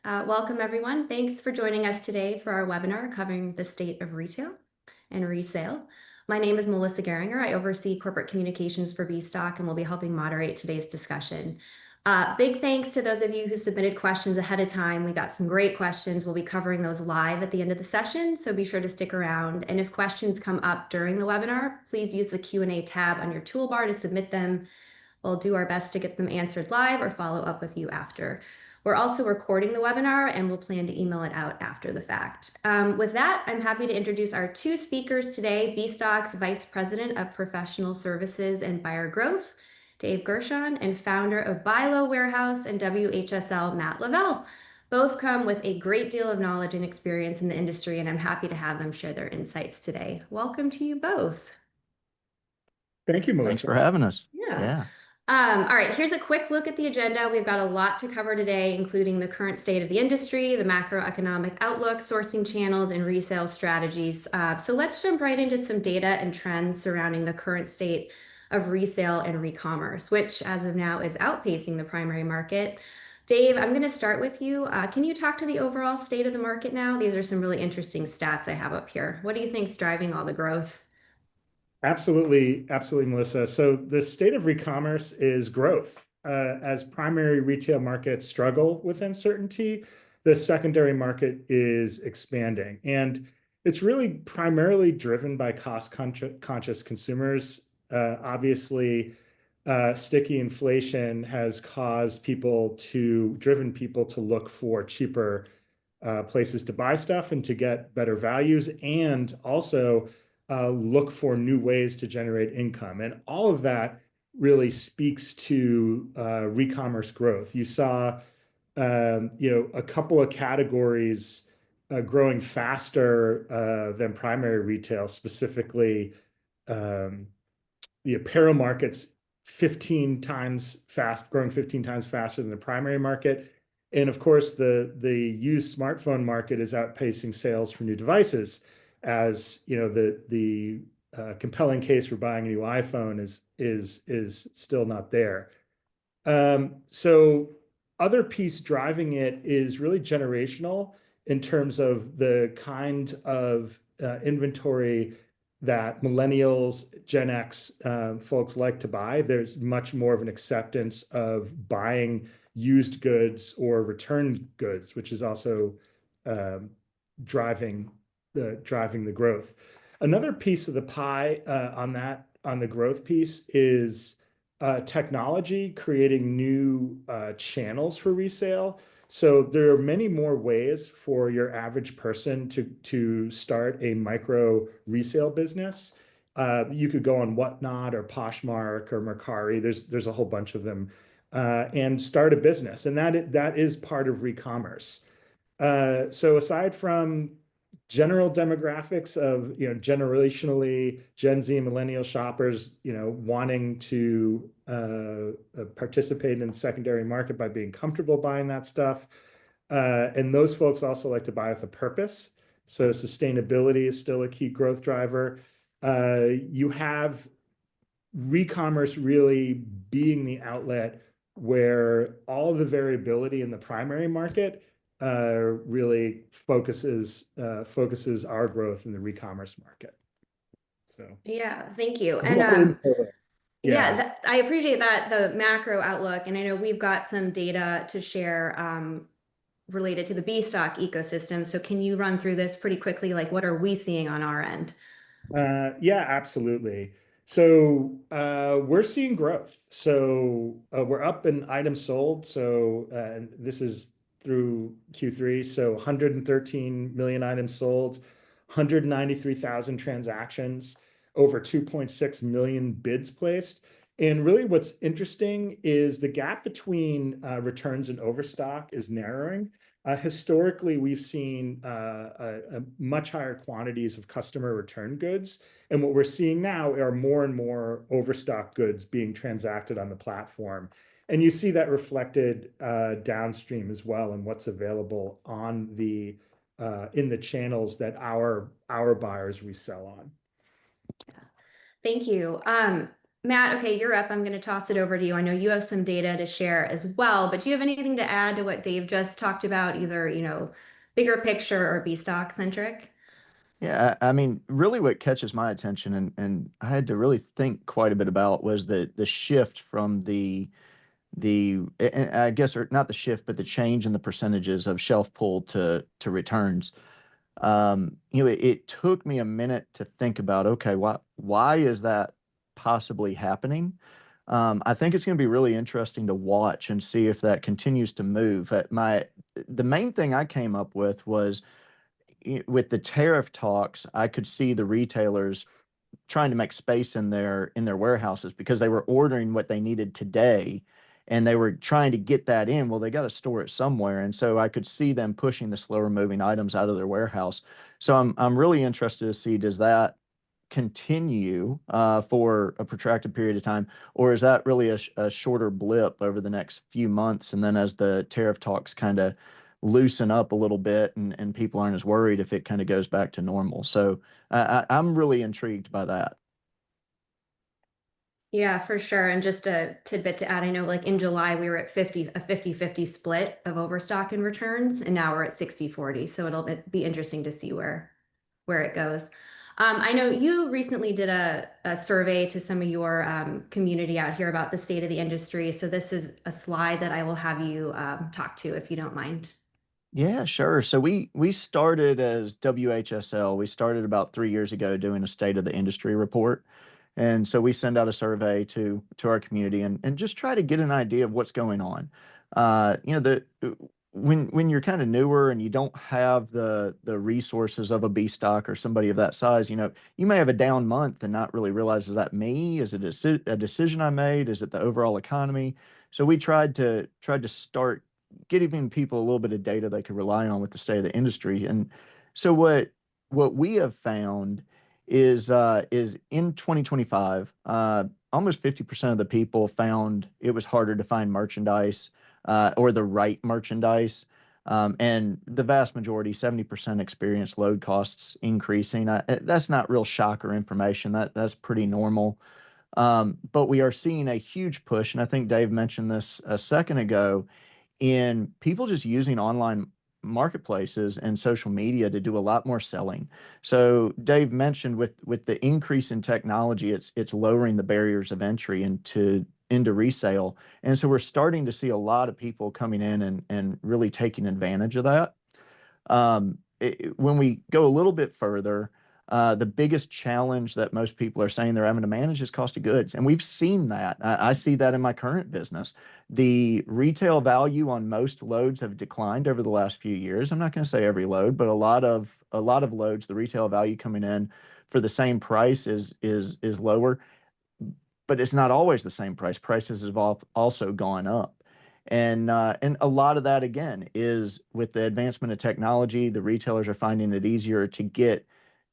Welcome, everyone. Thanks for joining us today for our webinar covering the state of retail and resale. My name is Melissa Geringer. I oversee corporate communications for BStock and will be helping moderate today's discussion. Big thanks to those of you who submitted questions ahead of time. We got some great questions. We'll be covering those live at the end of the session, so be sure to stick around. And if questions come up during the webinar, please use the Q&A tab on your toolbar to submit them. We'll do our best to get them answered live or follow up with you after. We're also recording the webinar and we'll plan to email it out after the fact. With that, I'm happy to introduce our two speakers today, BStock's Vice President of Professional Services and Buyer Growth, Dave Gershon, and founder of BuyLow Warehouse and WHSL, Matt Leavell. Both come with a great deal of knowledge and experience in the industry, and I'm happy to have them share their insights today. Welcome to you both. Thank you, Melissa. Thanks for having us. Yeah. All right, here's a quick look at the agenda. We've got a lot to cover today, including the current state of the industry, the macroeconomic outlook, sourcing channels, and resale strategies. So let's jump right into some data and trends surrounding the current state of resale and recommerce, which as of now is outpacing the primary market. Dave, I'm going to start with you. Can you talk to the overall state of the market now? These are some really interesting stats I have up here. What do you think is driving all the growth? Absolutely, Melissa. So the state of recommerce is growth. As primary retail markets struggle with uncertainty, the secondary market is expanding. And it's really primarily driven by cost-conscious consumers. Obviously, sticky inflation has driven people to look for cheaper places to buy stuff and to get better values, and also look for new ways to generate income. And all of that really speaks to recommerce growth. You saw a couple of categories growing faster than primary retail, specifically the apparel market's growing 15 times faster than the primary market. And of course, the used smartphone market is outpacing sales for new devices, as the compelling case for buying a new iPhone is still not there. So other piece driving it is really generational in terms of the kind of inventory that millennials, Gen X folks like to buy. There's much more of an acceptance of buying used goods or returned goods, which is also driving the growth. Another piece of the pie on the growth piece is technology creating new channels for resale. So there are many more ways for your average person to start a micro resale business. You could go on Whatnot or Poshmark or Mercari. There's a whole bunch of them, and start a business, and that is part of recommerce. So aside from general demographics of generationally Gen Z and millennial shoppers wanting to participate in the secondary market by being comfortable buying that stuff, and those folks also like to buy with a purpose. So sustainability is still a key growth driver. You have recommerce really being the outlet where all of the variability in the primary market really focuses our growth in the recommerce market. So yeah, thank you. And I appreciate that, the macro outlook, and I know we've got some data to share related to the BStock ecosystem. So can you run through this pretty quickly? Like, what are we seeing on our end? Yeah, absolutely. So we're seeing growth. So we're up in items sold. So and this is through Q3. So 113 million items sold, 193,000 transactions, over 2.6 million bids placed. And really what's interesting is the gap between returns and overstock is narrowing. Historically, we've seen a much higher quantities of customer return goods. And what we're seeing now are more and more overstock goods being transacted on the platform. And you see that reflected downstream as well in what's available on in the channels that our buyers resell on. Thank you. Matt, okay, you're up. I'm going to toss it over to you. I know you have some data to share as well, but do you have anything to add to what Dave just talked about, either, bigger picture or B stock centric? Yeah, I mean, really what catches my attention and I had to really think quite a bit about was the shift from and I guess, or not the shift, but the change in the percentages of shelf pull to returns. It took me a minute to think about, okay, why is that possibly happening? I think it's going to be really interesting to watch and see if that continues to move. The main thing I came up with was with the tariff talks, I could see the retailers trying to make space in their warehouses because they were ordering what they needed today and they were trying to get that in. Well, they got to store it somewhere. And so I could see them pushing the slower moving items out of their warehouse. So I'm really interested to see, does that continue for a protracted period of time, or is that really a shorter blip over the next few months? And then as the tariff talks kind of loosen up a little bit and people aren't as worried if it kind of goes back to normal. So I'm really intrigued by that. Yeah, for sure. And just a tidbit to add, I know like in July we were at 50 split of overstock and returns, and now we're at 60-40. So be interesting to see where it goes. I know you recently did a survey to some of your community out here about the state of the industry. So this is a slide that I will have you talk to if you don't mind. Yeah, sure. So we started as WHSL. We started about 3 years ago doing a state of the industry report. And so we send out a survey to our community and just try to get an idea of what's going on. The when you're kind of newer and you don't have the resources of a B stock or somebody of that size, you may have a down month and not really realize, is that me? Is it a decision I made? Is it the overall economy? So we tried to start giving people a little bit of data they could rely on with the state of the industry. And so what we have found is in 2025, almost 50% of the people found it was harder to find merchandise or the right merchandise. And the vast majority, 70%, experienced load costs increasing. That's not real shocker information. That's pretty normal. But we are seeing a huge push, and I think Dave mentioned this a second ago, in people just using online marketplaces and social media to do a lot more selling. So Dave mentioned with the increase in technology, it's lowering the barriers of entry into resale. And so we're starting to see a lot of people coming in and really taking advantage of that. When we go a little bit further, the biggest challenge that most people are saying they're having to manage is cost of goods. And we've seen that. I see that in my current business. The retail value on most loads have declined over the last few years. I'm not going to say every load, but a lot of loads, the retail value coming in for the same price is lower, but it's not always the same price. Prices have also gone up. And a lot of that again is with the advancement of technology, the retailers are finding it easier to get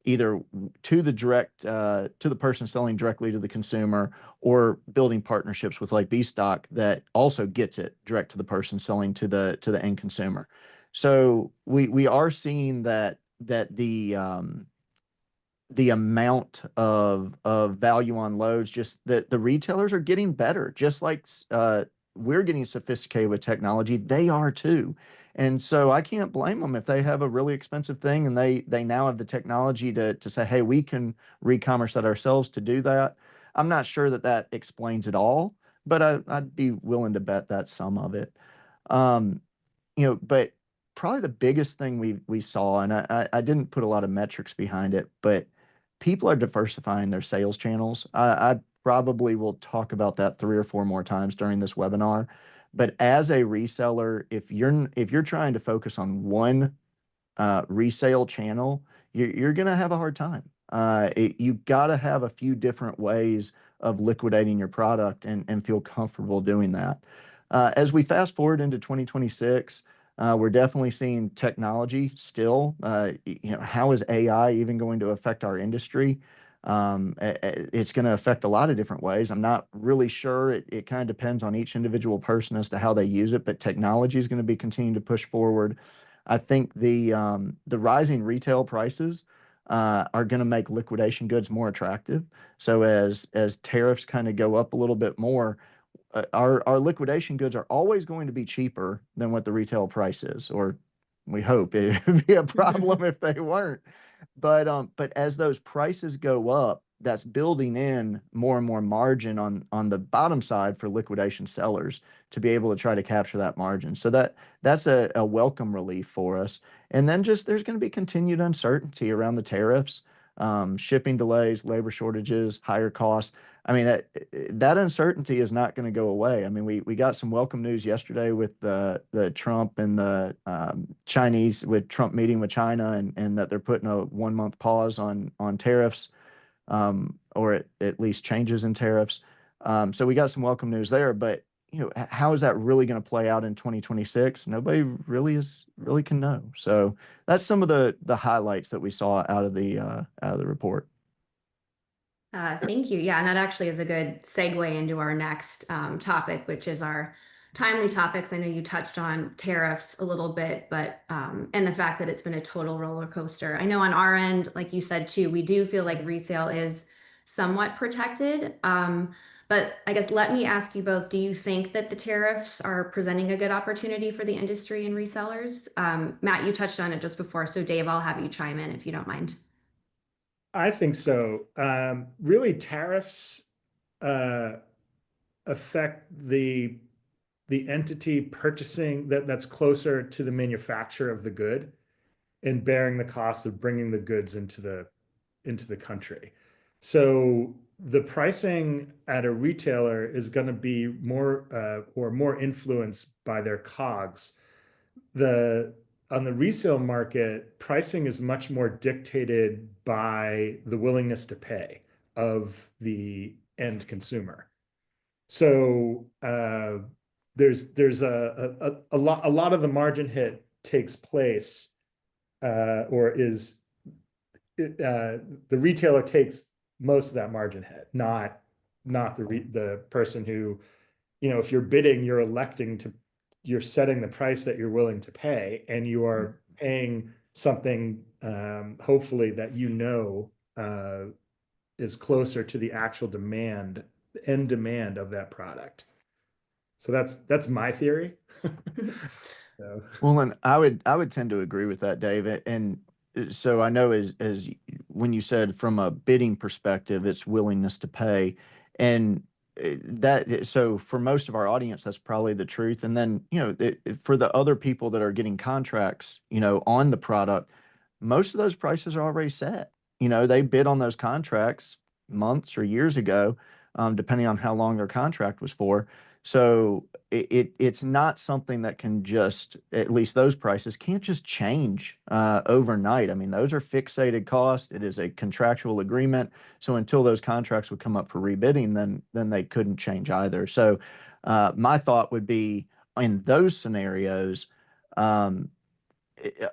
either to the person selling directly to the consumer, or building partnerships with like B stock that also gets it direct to the person selling to the end consumer. So we are seeing that the amount of value on loads, just that the retailers are getting better, just like we're getting sophisticated with technology, they are too. And so I can't blame them if they have a really expensive thing and they now have the technology to say, hey, we can recommerce that ourselves to do that. I'm not sure that explains it all, but I'd be willing to bet that's some of it. Um, but probably the biggest thing we saw, and I didn't put a lot of metrics behind it, but people are diversifying their sales channels. I probably will talk about that 3 or 4 more times during this webinar. But as a reseller, if you're trying to focus on one resale channel, you're going to have a hard time. You've got to have a few different ways of liquidating your product and feel comfortable doing that. As we fast forward into 2026, we're definitely seeing technology still. How is AI even going to affect our industry? It's going to affect a lot of different ways. I'm not really sure. It kind of depends on each individual person as to how they use it, but technology is going to be continuing to push forward. I think the rising retail prices are going to make liquidation goods more attractive. So as tariffs kind of go up a little bit more, our liquidation goods are always going to be cheaper than what the retail price is, or we hope it would be a problem if they weren't. But as those prices go up, that's building in more and more margin on the bottom side for liquidation sellers to be able to try to capture that margin. So that's a welcome relief for us. And then just there's going to be continued uncertainty around the tariffs, shipping delays, labor shortages, higher costs. I mean, that uncertainty is not going to go away. I mean, we got some welcome news yesterday with the Trump and the Chinese, with Trump meeting with China, and that they're putting a 1 month pause on tariffs, or at least changes in tariffs. So we got some welcome news there, but how is that really going to play out in 2026? Nobody really can know. So that's some of the highlights that we saw out of the report. Thank you. Yeah, and that actually is a good segue into our next topic, which is our timely topics. I know you touched on tariffs a little bit, but and the fact that it's been a total roller coaster. I know on our end, like you said too, we do feel like resale is somewhat protected. But I guess let me ask you both, do you think that the tariffs are presenting a good opportunity for the industry and resellers? Matt, you touched on it just before, so Dave, I'll have you chime in if you don't mind. I think so. Really, tariffs uh, affect the entity purchasing that's closer to the manufacturer of the good and bearing the cost of bringing the goods into the country. So the pricing at a retailer is going to be more influenced by their COGS. The On the resale market, pricing is much more dictated by the willingness to pay of the end consumer. So there's a lot of the margin hit takes place, or is the retailer takes most of that margin hit, not the person who, if you're bidding, you're setting the price that you're willing to pay, and you are paying something, hopefully that is closer to the actual end demand of that product. So that's my theory. So. Well, and I would tend to agree with that, David. And so I know when you said from a bidding perspective, it's willingness to pay, and so for most of our audience, that's probably the truth. And then for the other people that are getting contracts, on the product, most of those prices are already set. They bid on those contracts months or years ago, depending on how long their contract was for. So it's not something that can just, at least those prices can't just change overnight. I mean, those are fixated costs. It is a contractual agreement. So until those contracts would come up for rebidding, then they couldn't change either. So my thought would be in those scenarios, a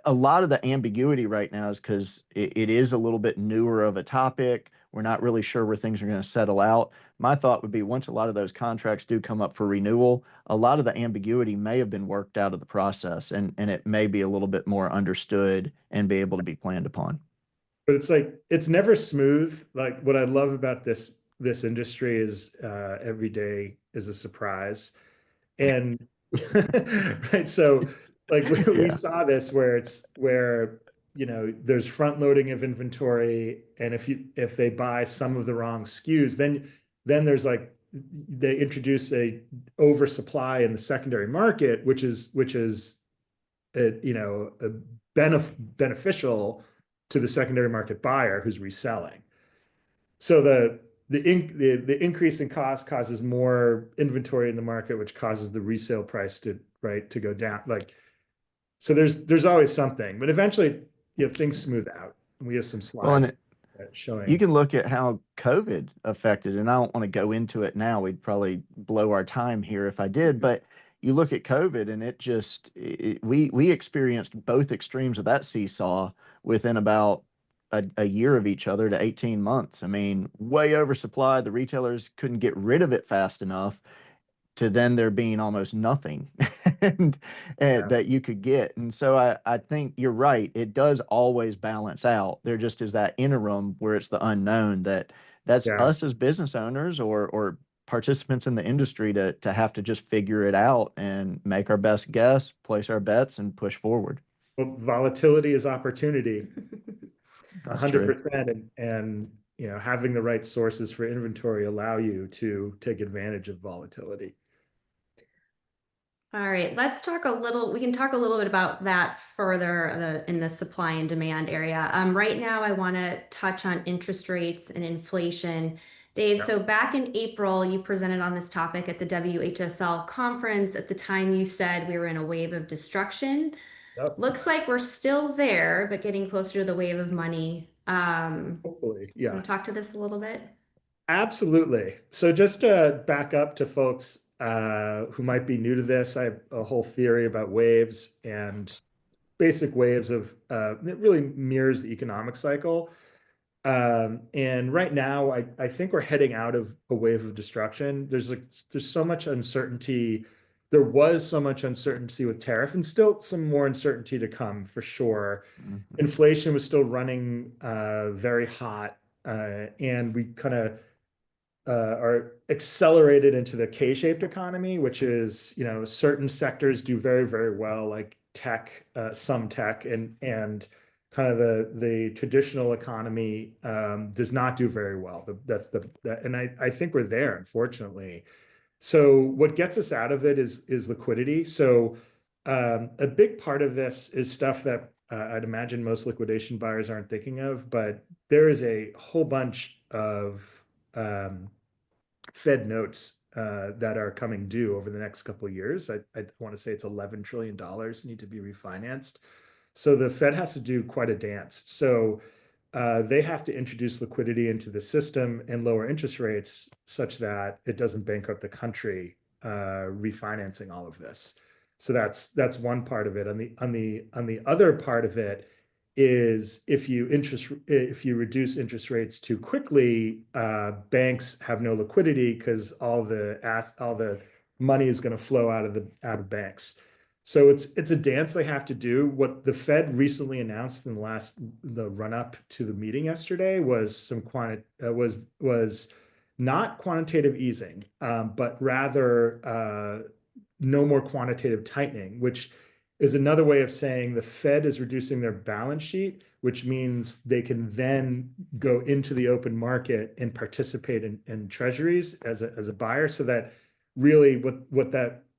lot of the ambiguity right now is because it is a little bit newer of a topic. We're not really sure where things are going to settle out. My thought would be once a lot of those contracts do come up for renewal, a lot of the ambiguity may have been worked out of the process, and it may be a little bit more understood and be able to be planned upon. But it's never smooth. Like, what I love about this industry is every day is a surprise. And right, so like we Yeah. saw this where there's front loading of inventory, and if they buy some of the wrong SKUs, then there's like they introduce a oversupply in the secondary market, which is a beneficial to the secondary market buyer who's reselling. So the increase in cost causes more inventory in the market, which causes the resale price to go down. Like, so there's always something, but eventually, things smooth out. And we have some Well, slides and you showing. can look at how COVID affected, and I don't want to go into it now. We'd probably blow our time here if I did, but you look at COVID and we experienced both extremes of that seesaw within about a year of each other to 18 months. I mean, way oversupplied. The retailers couldn't get rid of it fast enough to then there being almost nothing. and, Yeah. that you could get. And so I think you're right. It does always balance out. There just is that interim where it's the unknown that's Yeah. us as business owners or participants in the industry to have to just figure it out and make our best guess, place our bets, and push forward. Well, volatility is opportunity, That's true. 100%. And, having the right sources for inventory allow you to take advantage of volatility. All right, let's talk a little, we can talk a little bit about that further in the supply and demand area. Right now, I want to touch on interest rates and inflation. Dave, Yeah. so back in April, you presented on this topic at the WHSL conference. At the time, you said we were in a wave of destruction. Yep. Looks like we're still there, but getting closer to the wave of money. Hopefully. Want Yeah. to talk to this a little bit? Absolutely. So just to back up to folks who might be new to this, I have a whole theory about waves and basic waves of it really mirrors the economic cycle. And right now, I think we're heading out of a wave of destruction. There's so much uncertainty. There was so much uncertainty with tariff, and still some more uncertainty to come for sure. Mhm. Inflation was still running very hot, and we kind of are accelerated into the K-shaped economy, which is, certain sectors do very, very well, like tech, some tech, and kind of the traditional economy does not do very well. And I think we're there, unfortunately. So what gets us out of it is liquidity. So a big part of this is stuff that I'd imagine most liquidation buyers aren't thinking of, but there is a whole bunch of Fed notes that are coming due over the next couple of years. I want to say it's $11 trillion need to be refinanced. So the Fed has to do quite a dance. So they have to introduce liquidity into the system and lower interest rates such that it doesn't bankrupt the country refinancing all of this. So that's one part of it. On the other part of it is if you reduce interest rates too quickly, banks have no liquidity because all the money is going to flow out of banks. So it's a dance they have to do. What the Fed recently announced in the run up to the meeting yesterday was was not quantitative easing, but rather no more quantitative tightening, which is another way of saying the Fed is reducing their balance sheet, which means they can then go into the open market and participate in treasuries as a buyer. So that really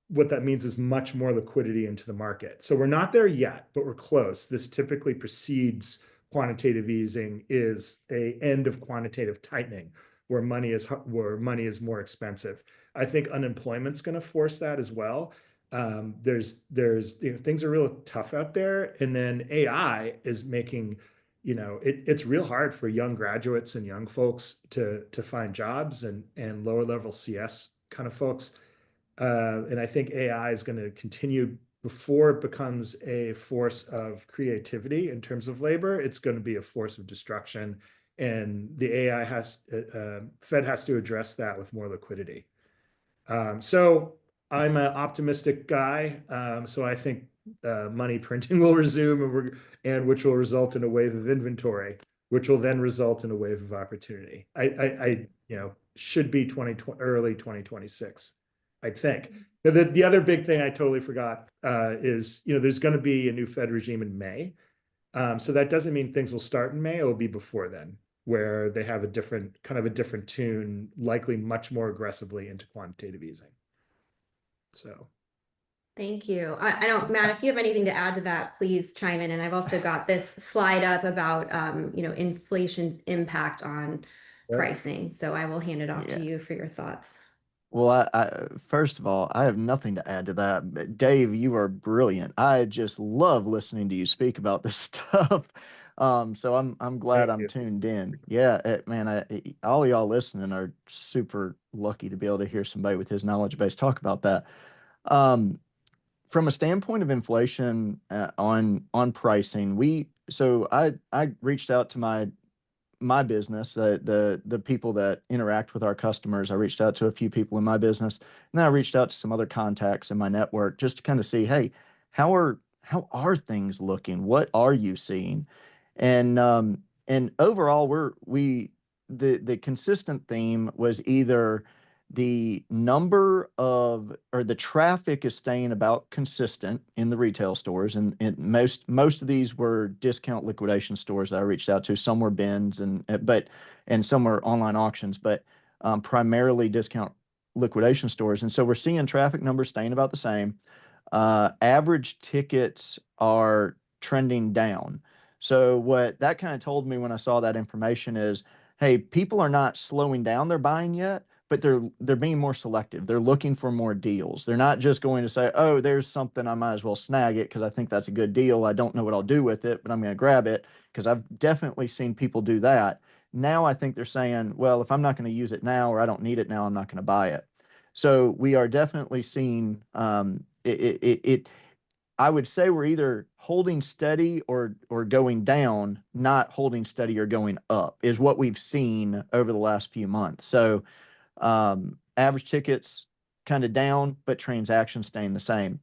what that means is much more liquidity into the market. So we're not there yet, but we're close. This typically precedes quantitative easing, is a end of quantitative tightening where money is more expensive. I think unemployment's going to force that as well. There's things are real tough out there, and then AI is making it's real hard for young graduates and young folks to find jobs, and lower level CS kind of folks. And I think AI is going to continue before it becomes a force of creativity in terms of labor. It's going to be a force of destruction, and the Fed has to address that with more liquidity. So I'm an optimistic guy. So I think money printing will resume, and which will result in a wave of inventory, which will then result in a wave of opportunity. I should be early 2026, I think. The other big thing I totally forgot is there's going to be a new Fed regime in May. So that doesn't mean things will start in May. It'll be before then, where they have a different tune, likely much more aggressively into quantitative easing. So Thank you. I don't, Matt, if you have anything to add to that, please chime in. And I've also got this slide up about, inflation's impact on yep. pricing. So I will hand it off to Yeah. you for your thoughts. Well, first of all, I have nothing to add to that. But Dave, you are brilliant. I just love listening to you speak about this stuff. So I'm glad Thank I'm you. tuned in. Yeah, man, all y'all listening are super lucky to be able to hear somebody with his knowledge base talk about that. Um, from a standpoint of inflation on pricing, I reached out to my my business, the people that interact with our customers. I reached out to a few people in my business, and then I reached out to some other contacts in my network just to kind of see, hey, how are things looking? What are you seeing? And overall, the consistent theme was either the number of or the traffic is staying about consistent in the retail stores, and most of these were discount liquidation stores that I reached out to. Some were bins and some were online auctions, but primarily discount liquidation stores. And so we're seeing traffic numbers staying about the same. Average tickets are trending down. So what that kind of told me when I saw that information is, hey, people are not slowing down their buying yet, but they're being more selective. They're looking for more deals. They're not just going to say, "Oh, there's something, I might as well snag it because I think that's a good deal. I don't know what I'll do with it, but I'm going to grab it," because I've definitely seen people do that. Now I think they're saying, "Well, if I'm not going to use it now or I don't need it now, I'm not going to buy it." So we are definitely seeing it. I would say we're either holding steady or going down, not holding steady or going up, is what we've seen over the last few months. So average tickets kind of down, but transactions staying the same.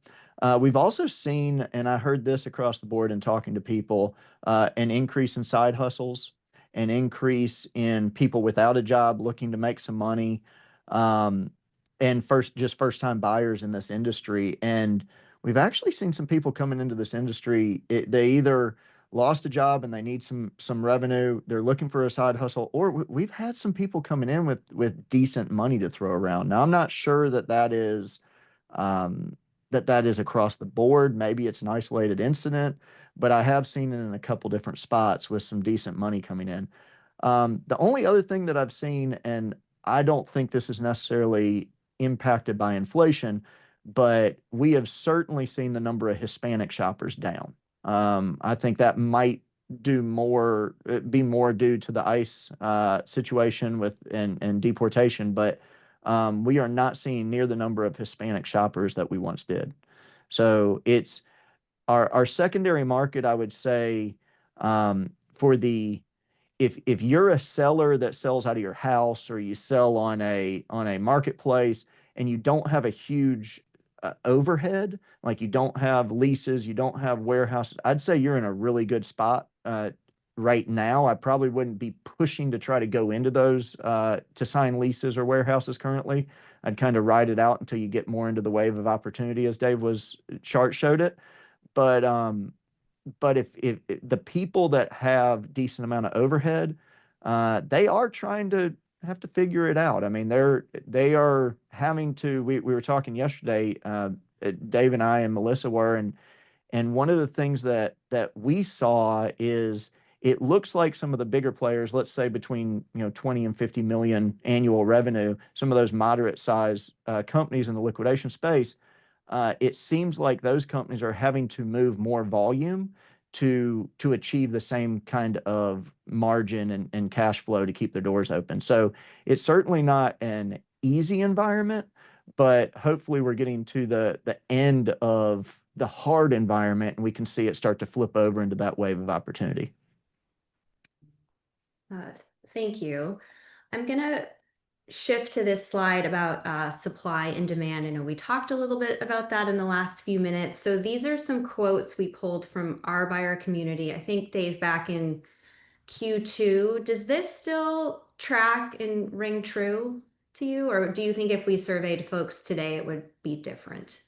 We've also seen, and I heard this across the board in talking to people, an increase in side hustles, an increase in people without a job looking to make some money, um, and first time buyers in this industry. And we've actually seen some people coming into this industry. They either lost a job and they need some revenue. They're looking for a side hustle, or we've had some people coming in with decent money to throw around. Now, I'm not sure um, that is across the board. Maybe it's an isolated incident, but I have seen it in a couple different spots with some decent money coming in. The only other thing that I've seen, and I don't think this is necessarily impacted by inflation, but we have certainly seen the number of Hispanic shoppers down. I think that might be more due to the ICE situation and deportation, but we are not seeing near the number of Hispanic shoppers that we once did. So it's our secondary market, I would say, for the if you're a seller that sells out of your house or you sell on a marketplace and you don't have a huge overhead, like you don't have leases, you don't have warehouses, I'd say you're in a really good spot right now. I probably wouldn't be pushing to try to go into those to sign leases or warehouses currently. I'd kind of ride it out until you get more into the wave of opportunity, as Dave was chart showed it. But if the people that have decent amount of overhead, they are trying to have to figure it out. I mean, they are having to. We were talking yesterday, Dave and I and Melissa were, and one of the things that we saw is it looks like some of the bigger players, let's say between 20 and 50 million annual revenue, some of those moderate size companies in the liquidation space, it seems like those companies are having to move more volume to achieve the same kind of margin and cash flow to keep their doors open. So it's certainly not an easy environment, but hopefully we're getting to the end of the hard environment and we can see it start to flip over into that wave of opportunity. Uh, Thank you. I'm gonna shift to this slide about supply and demand. I know we talked a little bit about that in the last few minutes. So these are some quotes we pulled from our buyer community. I think, Dave, back in Q2. Does this still track and ring true to you? Or do you think if we surveyed folks today, it would be different?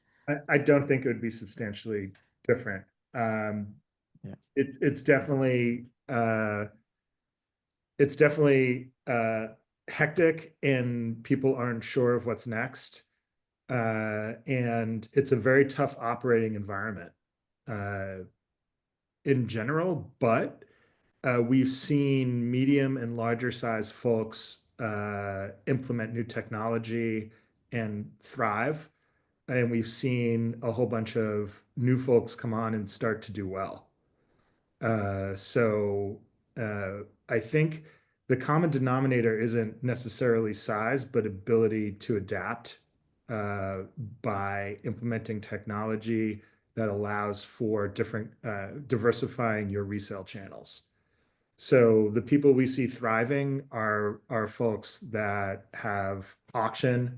I don't think it would be substantially different. Yeah. It's definitely it's definitely hectic and people aren't sure of what's next. And it's a very tough operating environment in general, but we've seen medium and larger size folks implement new technology and thrive. And we've seen a whole bunch of new folks come on and start to do well. So I think the common denominator isn't necessarily size, but ability to adapt uh, by implementing technology that allows for different diversifying your resale channels. So the people we see thriving are folks that have auction,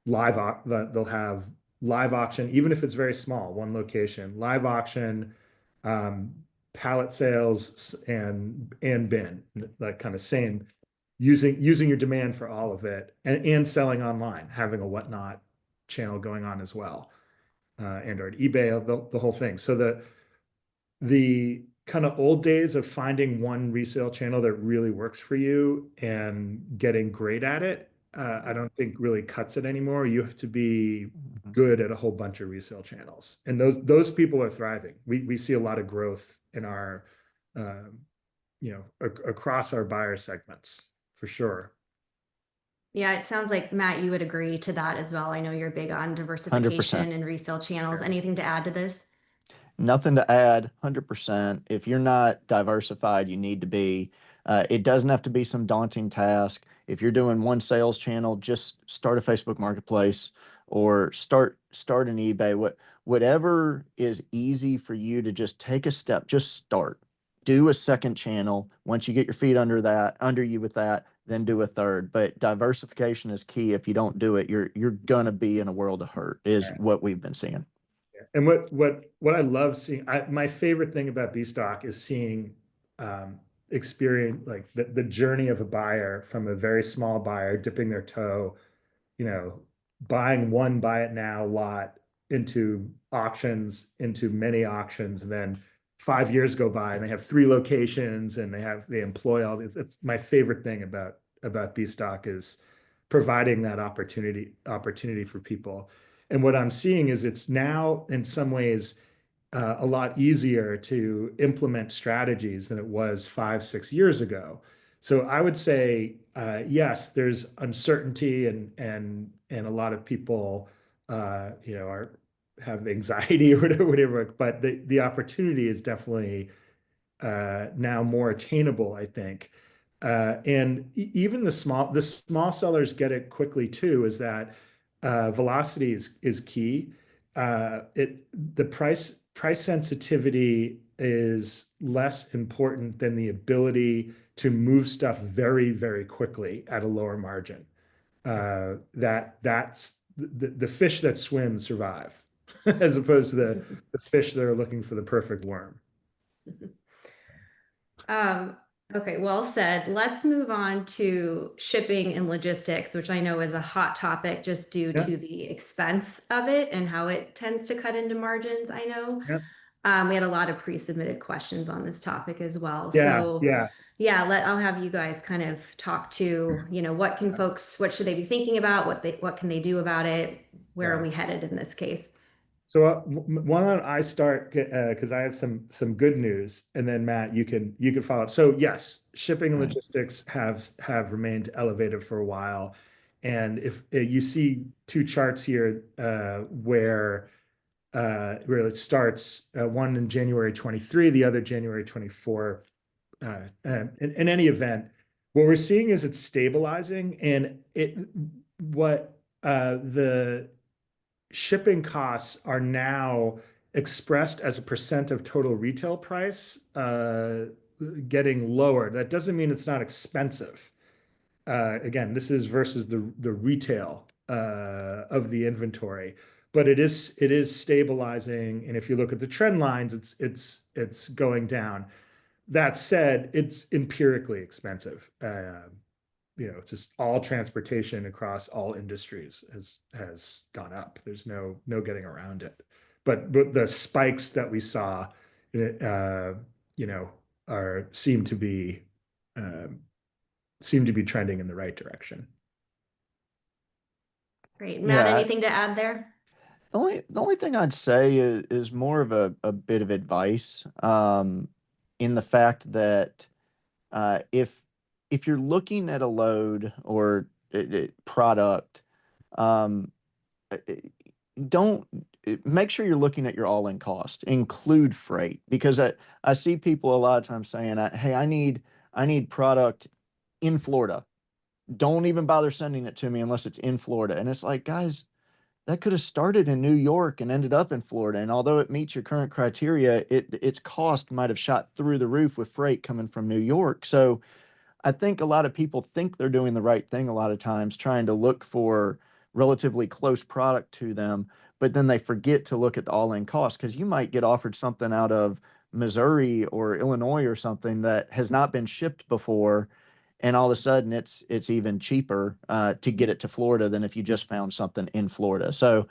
they'll have live auction, even if it's very small, one location, live auction, um, pallet sales, and bin, that kind of same, using your demand for all of it, and selling online, having a whatnot channel going on as well, Android, eBay, the whole thing. So the kind of old days of finding one resale channel that really works for you and getting great at it, I don't think really cuts it anymore. You have to be Mhm. good at a whole bunch of resale channels, and those people are thriving. We see a lot of growth in our, um, across our buyer segments for sure. Yeah, it sounds like Matt, you would agree to that as well. I know you're big on 100%. diversification and resale channels. Anything to add to this? Nothing to add, 100%. If you're not diversified, you need to be. It doesn't have to be some daunting task. If you're doing one sales channel, just start a Facebook Marketplace or start an eBay. Whatever is easy for you to just take a step, just start. Do a second channel. Once you get your feet under you with that, then do a third. But diversification is key. If you don't do it, you're gonna be in a world of hurt, is what we've been seeing. And what I love seeing, my favorite thing about B stock is seeing, experience, like the journey of a buyer from a very small buyer dipping their toe, you know, buying one buy it now lot into auctions, into many auctions, and then 5 years go by and they have three locations and they employ all these. That's my favorite thing about B stock, is providing that opportunity for people. And what I'm seeing is it's now in some ways a lot easier to implement strategies than it was 5, 6 years ago. So I would say, yes, there's uncertainty and a lot of people, are have anxiety or whatever. But the opportunity is definitely now more attainable, I think. And even the small sellers get it quickly too. Is that velocity is key. The price sensitivity is less important than the ability to move stuff very, very quickly at a lower margin. That's the fish that swim survive, as opposed to the fish that are looking for the perfect worm. Um, okay, well said. Let's move on to shipping and logistics, which I know is a hot topic just due Yeah, to the expense of it and how it tends to cut into margins, I know. yeah, We had a lot of pre-submitted questions on this topic as well. yeah, So yeah. yeah, I'll have you guys kind of talk to, what should they be thinking about? What can they do about it? Where are Yeah. we headed in this case? So why don't I start, because I have some good news, and then Matt, you can follow up. So yes, shipping and Right. logistics have remained elevated for a while, and if you see two charts here, where it starts, one in January 23, the other January 24. In any event, what we're seeing is it's stabilizing, and the shipping costs are now expressed as a percent of total retail price, getting lower. That doesn't mean it's not expensive. Again, this is versus the retail of the inventory, but it is stabilizing. And if you look at the trend lines, it's going down. That said, it's empirically expensive. Just all transportation across all industries has gone up. There's no getting around it. But the spikes that we saw, uh, you know, are um, seem to be trending in the right direction. Great. Matt, Yeah, anything to add there? the only thing I'd say is more of a bit of advice, in the fact that if you're looking at a load or product, um, uh, uh, don't make sure you're looking at your all-in cost. Include freight, because I see people a lot of times saying, "Hey, I need product in Florida. Don't even bother sending it to me unless it's in Florida." And it's like, guys, that could have started in New York and ended up in Florida. And although it meets your current criteria, its cost might have shot through the roof with freight coming from New York. So I think a lot of people think they're doing the right thing a lot of times, trying to look for relatively close product to them, but then they forget to look at the all-in cost because you might get offered something out of Missouri or Illinois or something that has not been shipped before, and all of a sudden it's even cheaper to get it to Florida than if you just found something in Florida. So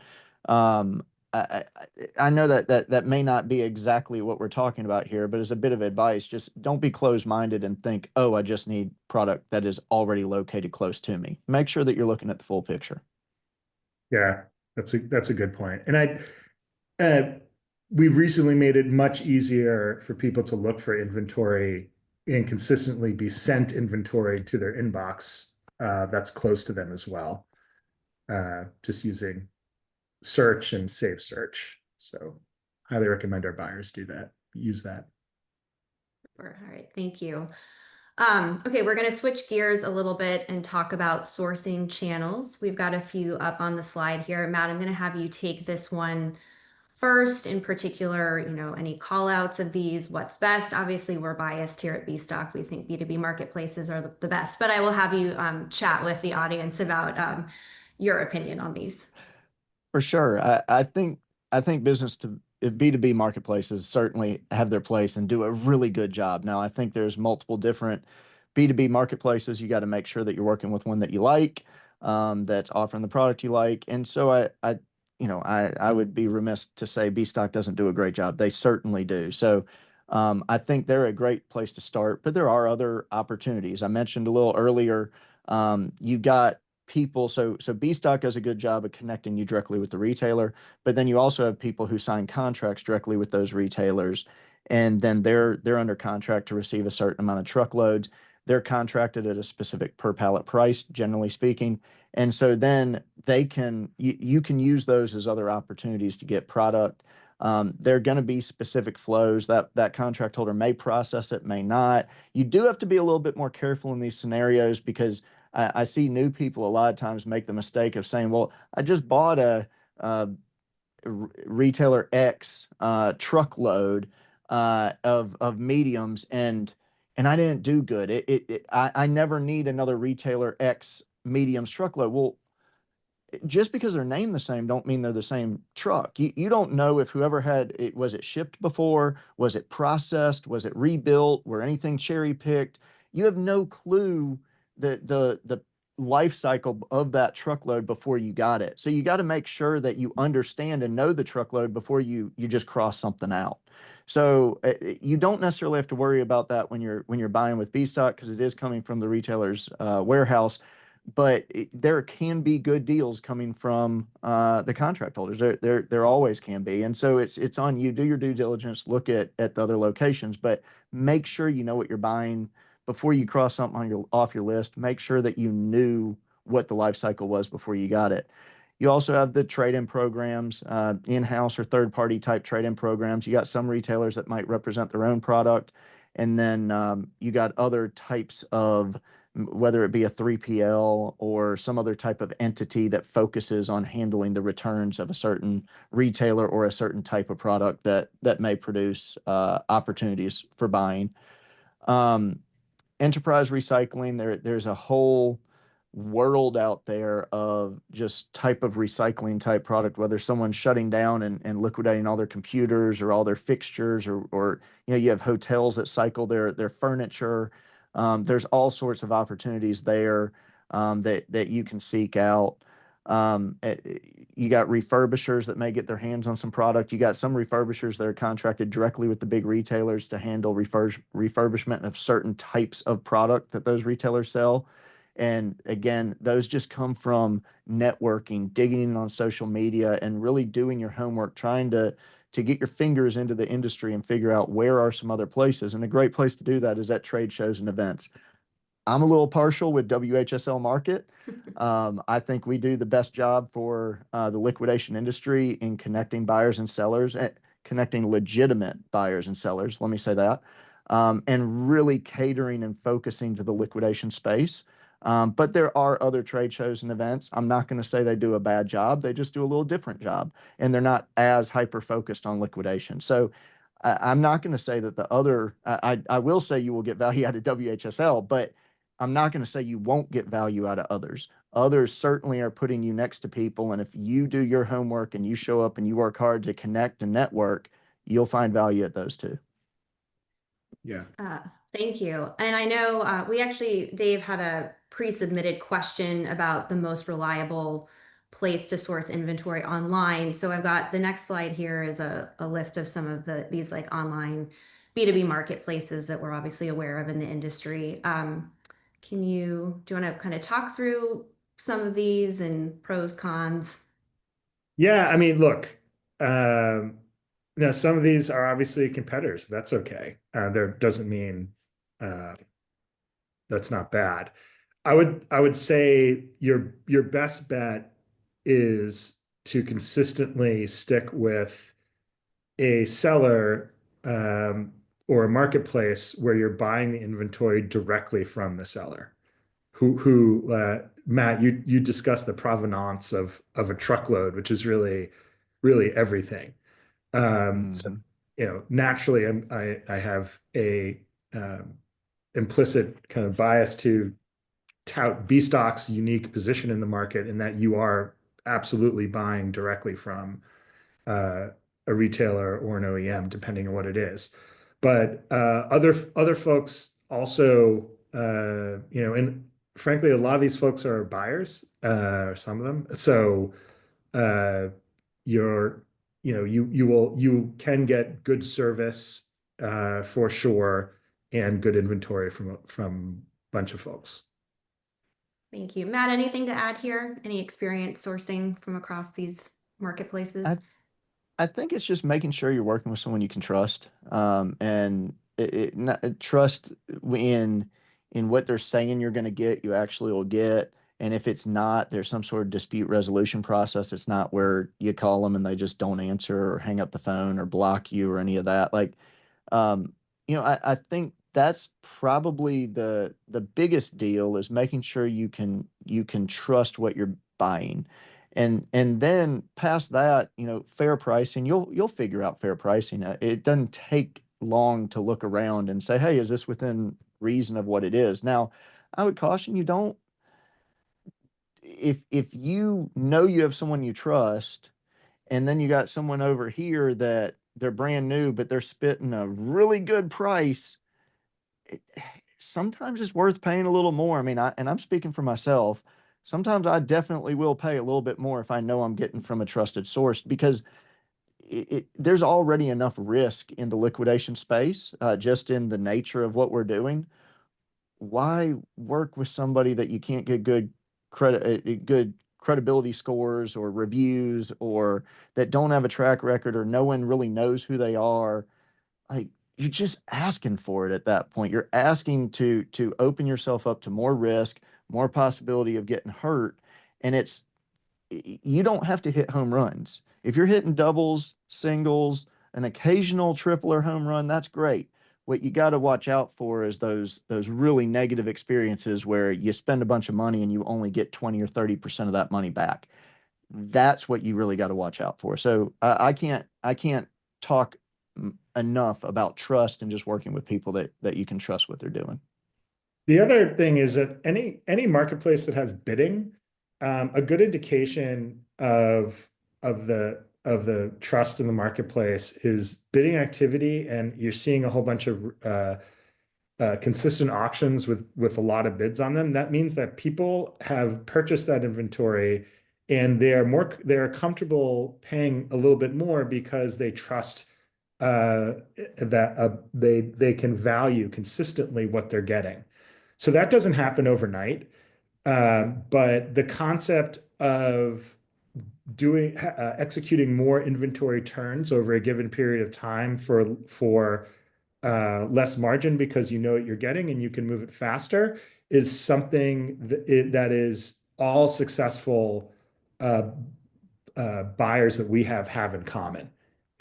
um, I know that may not be exactly what we're talking about here, but as a bit of advice, just don't be closed-minded and think, oh, I just need product that is already located close to me. Make sure that you're looking at the full picture. Yeah, that's a good point. And uh, we've recently made it much easier for people to look for inventory and consistently be sent inventory to their inbox that's close to them as well. Just using search and save search. So highly recommend our buyers do that. Use that. All right, thank you. Okay, we're going to switch gears a little bit and talk about sourcing channels. We've got a few up on the slide here. Matt, I'm going to have you take this one first. In particular, any call outs of these, what's best. Obviously, we're biased here at BStock. We think B2B marketplaces are the best, but I will have you chat with the audience about your opinion on these. For sure. I think business to if B2B marketplaces certainly have their place and do a really good job. Now, I think there's multiple different B2B marketplaces. You got to make sure that you're working with one that you like, that's offering the product you like. And so I would be remiss to say BStock doesn't do a great job. They certainly do. So I think they're a great place to start, but there are other opportunities. I mentioned a little earlier, you got people. So BStock does a good job of connecting you directly with the retailer, but then you also have people who sign contracts directly with those retailers, and then they're under contract to receive a certain amount of truckloads. They're contracted at a specific per pallet price, generally speaking, and so then you can use those as other opportunities to get product. There are going to be specific flows that contract holder may process it, may not. You do have to be a little bit more careful in these scenarios because I see new people a lot of times make the mistake of saying, "Well, I just bought a retailer X truckload of mediums, and I didn't do good. I never need another retailer X mediums truckload." Well, just because they're named the same don't mean they're the same truck. You don't know if whoever had it, was it shipped before, was it processed, was it rebuilt, were anything cherry picked. You have no clue the life cycle of that truckload before you got it. So you got to make sure that you understand and know the truckload before you just cross something out. So you don't necessarily have to worry about that when you're buying with B stock because it is coming from the retailer's warehouse, but there can be good deals coming from the contract holders. There always can be, and so it's on you. Do your due diligence. Look at the other locations, but make sure you know what you're buying before you cross something on off your list. Make sure that you knew what the life cycle was before you got it. You also have the trade-in programs, in-house or third-party type trade-in programs. You got some retailers that might represent their own product, and then you got other types of whether it be a 3PL or some other type of entity that focuses on handling the returns of a certain retailer or a certain type of product that may produce opportunities for buying. Um, Enterprise recycling, there's a whole world out there of just type of recycling type product, whether someone's shutting down and liquidating all their computers or all their fixtures, or you have hotels that cycle their furniture. There's all sorts of opportunities there that you can seek out. You got refurbishers that may get their hands on some product. You got some refurbishers that are contracted directly with the big retailers to handle refurbishment of certain types of product that those retailers sell. And again, those just come from networking, digging in on social media, and really doing your homework, trying to get your fingers into the industry and figure out where are some other places. And a great place to do that is at trade shows and events. I'm a little partial with WHSL Market. I think we do the best job for the liquidation industry in connecting buyers and sellers, connecting legitimate buyers and sellers, let me say that, and really catering and focusing to the liquidation space. But there are other trade shows and events. I'm not going to say they do a bad job. They just do a little different job, and they're not as hyper focused on liquidation. So I'm not going to say that the other, I will say you will get value out of WHSL, but I'm not going to say you won't get value out of others. Others certainly are putting you next to people. And if you do your homework and you show up and you work hard to connect and network, you'll find value at those too. Yeah. Uh, Thank you. And I know Dave had a pre-submitted question about the most reliable place to source inventory online. So I've got the next slide here is a list of some of these like online B2B marketplaces that we're obviously aware of in the industry. Do you want to kind of talk through some of these and pros, cons? Yeah, I mean, look, um, some of these are obviously competitors. That's okay. There doesn't mean uh, that's not bad. I would say your best bet is to consistently stick with a seller or a marketplace where you're buying the inventory directly from the seller. Who Matt, you discussed the provenance of a truckload, which is really everything. So Mhm. naturally, I have a um, implicit kind of bias to tout B stock's unique position in the market, in that you are absolutely buying directly from uh, a retailer or an OEM, depending on what it is. But other folks also, and frankly, a lot of these folks are buyers, some of them. So uh, you're, you can get good service for sure, and good inventory from a bunch of folks. Thank you. Matt, anything to add here? Any experience sourcing from across these marketplaces? I I think it's just making sure you're working with someone you can trust, and trust in what they're saying you're going to get, you actually will get. And if it's not, there's some sort of dispute resolution process. It's not where you call them and they just don't answer or hang up the phone or block you or any of that. Like, um, I think that's probably the biggest deal is making sure you can trust what you're buying. And then past that, fair pricing, you'll figure out fair pricing. It doesn't take long to look around and say, hey, is this within reason of what it is? Now, I would caution you, don't, if you know you have someone you trust, and then you got someone over here that they're brand new, but they're spitting a really good price, it, sometimes it's worth paying a little more. I mean, I'm speaking for myself. Sometimes I definitely will pay a little bit more if I know I'm getting from a trusted source, because there's already enough risk in the liquidation space, just in the nature of what we're doing. Why work with somebody that you can't get good credibility scores or reviews, or that don't have a track record, or no one really knows who they are? Like, you're just asking for it at that point. You're asking to open yourself up to more risk, more possibility of getting hurt. And you don't have to hit home runs. If you're hitting doubles, singles, an occasional triple or home run, that's great. What you got to watch out for is those really negative experiences where you spend a bunch of money and you only get 20 or 30% of that money back. That's what you really got to watch out for. So I can't talk enough about trust and just working with people that you can trust what they're doing. The other thing is that any marketplace that has bidding, a good indication of the trust in the marketplace is bidding activity, and you're seeing a whole bunch of consistent auctions with a lot of bids on them. That means that people have purchased that inventory, and they're comfortable paying a little bit more because they trust that they can value consistently what they're getting. So that doesn't happen overnight. But the concept of executing more inventory turns over a given period of time for less margin, because you know what you're getting and you can move it faster, is something that is all successful uh, buyers that we have in common.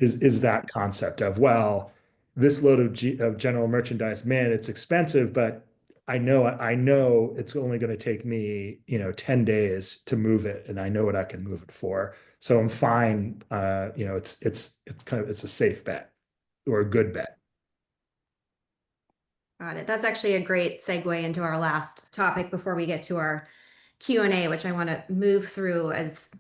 Is that concept of, well, this load of general merchandise, man, it's expensive, but I know it's only going to take me, 10 days to move it, and I know what I can move it for. So I'm fine. It's a safe bet or a good bet. Got it. That's actually a great segue into our last topic before we get to our Q&A, which I want to move through as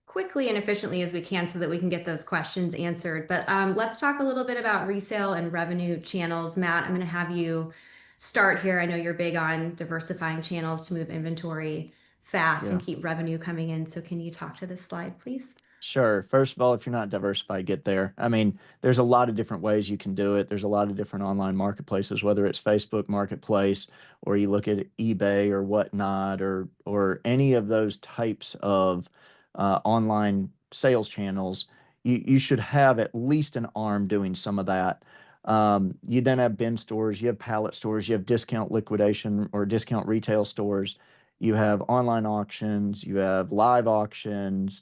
quickly and efficiently as we can so that we can get those questions answered. But let's talk a little bit about resale and revenue channels. Matt, I'm going to have you start here. I know you're big on diversifying channels to move inventory fast Yeah. and keep revenue coming in. So can you talk to this slide, please? Sure. First of all, if you're not diversified, get there. I mean, there's a lot of different ways you can do it. There's a lot of different online marketplaces, whether it's Facebook Marketplace or you look at eBay or whatnot, or any of those types of online sales channels. You should have at least an arm doing some of that. You then have bin stores, you have pallet stores, you have discount liquidation or discount retail stores, you have online auctions, you have live auctions.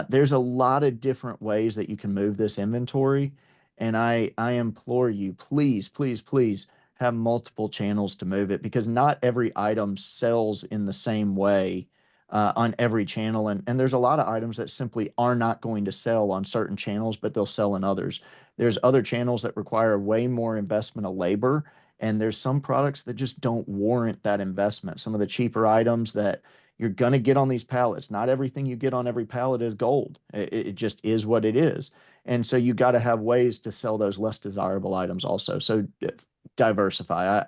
There's a lot of different ways that you can move this inventory, and I implore you, please, please, please have multiple channels to move it because not every item sells in the same way on every channel, and there's a lot of items that simply are not going to sell on certain channels, but they'll sell in others. There's other channels that require way more investment of labor, and there's some products that just don't warrant that investment. Some of the cheaper items that you're going to get on these pallets. Not everything you get on every pallet is gold. It just is what it is. And so you got to have ways to sell those less desirable items also. So diversify.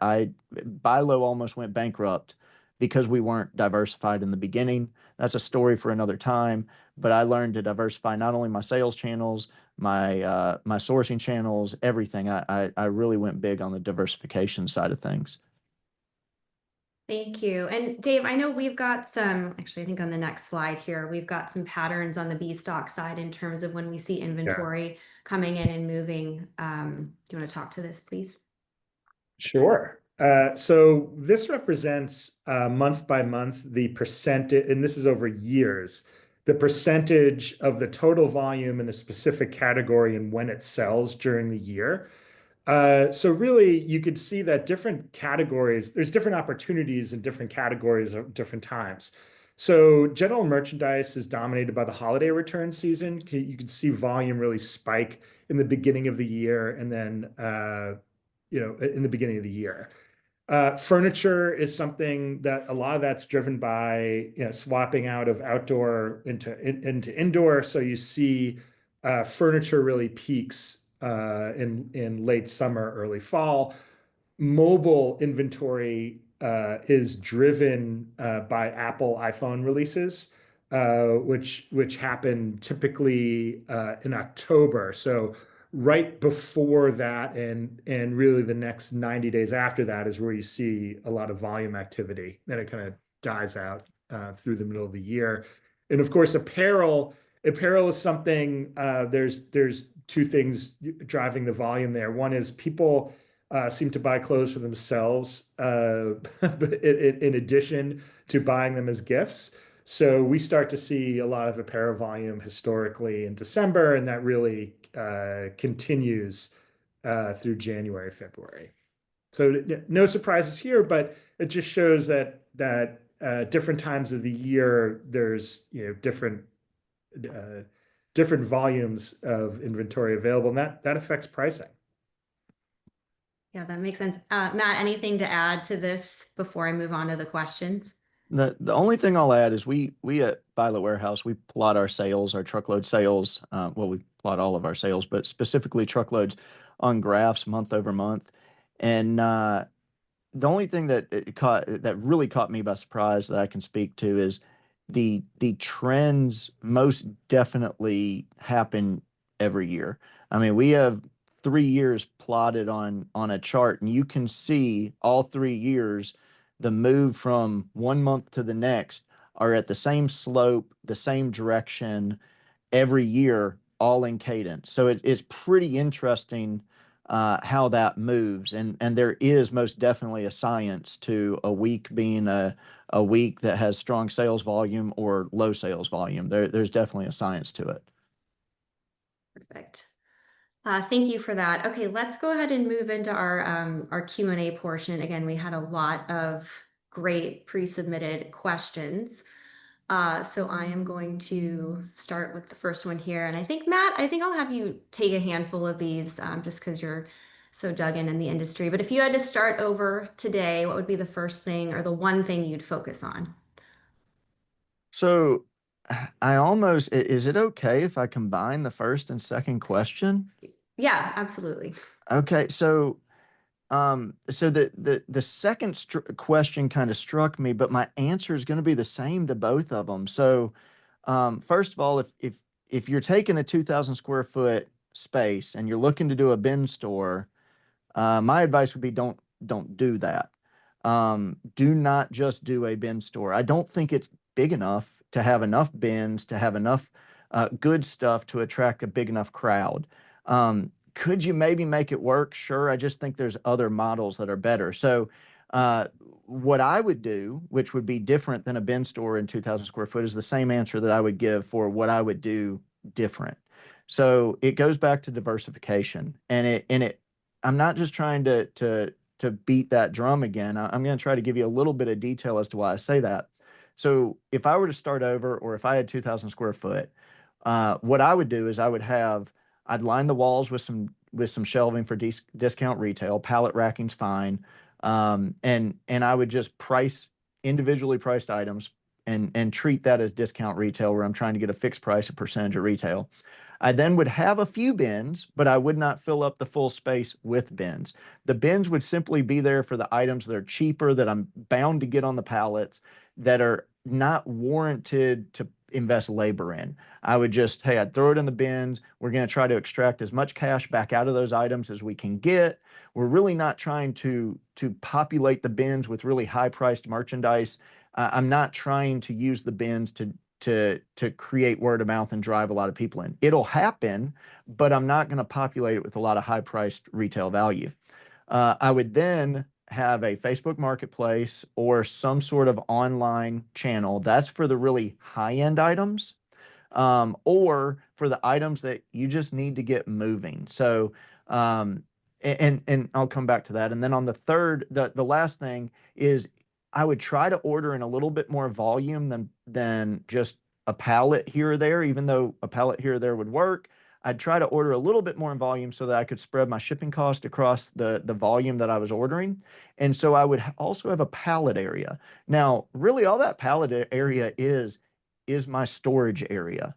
BuyLow almost went bankrupt because we weren't diversified in the beginning. That's a story for another time. But I learned to diversify not only my sales channels, my sourcing channels, everything. I really went big on the diversification side of things. Thank you. And Dave, I know we've got some, actually, I think on the next slide here, we've got some patterns on the B stock side in terms of when we see inventory coming in and moving. Do you want to talk to this, please? Sure. So this represents month by month the percentage, and this is over years, the percentage of the total volume in a specific category and when it sells during the year. So really, you could see that different categories, there's different opportunities in different categories at different times. So general merchandise is dominated by the holiday return season. You can see volume really spike in the beginning of the year and then, in the beginning of the year. Furniture is something that a lot of that's driven by, swapping out of outdoor into indoor. So you see furniture really peaks in late summer, early fall. Mobile inventory is driven by Apple iPhone releases, which happen typically in October. So right before that and really the next 90 days after that is where you see a lot of volume activity. Then it kind of dies out through the middle of the year. And of course, apparel is something, there's two things driving the volume there. One is people seem to buy clothes for themselves in addition to buying them as gifts. So we start to see a lot of apparel volume historically in December, and that really continues through January, February. So no surprises here, but it just shows that different times of the year there's different volumes of inventory available, and that affects pricing. Yeah, that makes sense. Matt, anything to add to this before I move on to the questions? The only thing I'll add is we at BuyLow Warehouse, we plot our sales, our truckload sales. Well, we plot all of our sales, but specifically truckloads on graphs month over month. And the only thing that really caught me by surprise that I can speak to is the trends most definitely happen every year. I mean, we have 3 years plotted on a chart, and you can see all 3 years the move from one month to the next are at the same slope, the same direction every year, all in cadence. So it's pretty interesting how that moves. And there is most definitely a science to a week being a week that has strong sales volume or low sales volume. There's definitely a science to it. Perfect. Thank you for that. Okay, let's go ahead and move into our Q&A portion. Again, we had a lot of great pre-submitted questions. So I am going to start with the first one here. And I think, Matt, I think I'll have you take a handful of these just because you're so dug in the industry. But if you had to start over today, what would be the first thing or the one thing you'd focus on? So is it okay if I combine the first and second question? Yeah, absolutely. Okay, so the second question kind of struck me, but my answer is going to be the same to both of them. So, first of all, if you're taking a 2,000 square foot space and you're looking to do a bin store, my advice would be don't do that. Do not just do a bin store. I don't think it's big enough to have enough bins to have enough good stuff to attract a big enough crowd. Could you maybe make it work? Sure. I just think there's other models that are better. So, what I would do, which would be different than a bin store in 2,000 square foot, is the same answer that I would give for what I would do different. So it goes back to diversification, and I'm not just trying to beat that drum again. I'm going to try to give you a little bit of detail as to why I say that. So if I were to start over, or if I had 2,000 square foot, what I would do is I'd line the walls with some shelving for discount retail. Pallet racking's fine, and I would just price individually priced items and treat that as discount retail, where I'm trying to get a fixed price, a percentage of retail. I then would have a few bins, but I would not fill up the full space with bins. The bins would simply be there for the items that are cheaper, that I'm bound to get on the pallets, that are not warranted to invest labor in. I would just, hey, I'd throw it in the bins. We're going to try to extract as much cash back out of those items as we can get. We're really not trying to populate the bins with really high priced merchandise. I'm not trying to use the bins to create word of mouth and drive a lot of people in. It'll happen, but I'm not going to populate it with a lot of high priced retail value. I would then have a Facebook marketplace or some sort of online channel. That's for the really high end items, or for the items that you just need to get moving. So, and I'll come back to that. And then on the last thing is, I would try to order in a little bit more volume than just a pallet here or there. Even though a pallet here or there would work, I'd try to order a little bit more in volume so that I could spread my shipping cost across the volume that I was ordering. And so I would also have a pallet area. Now, really, all that pallet area is my storage area.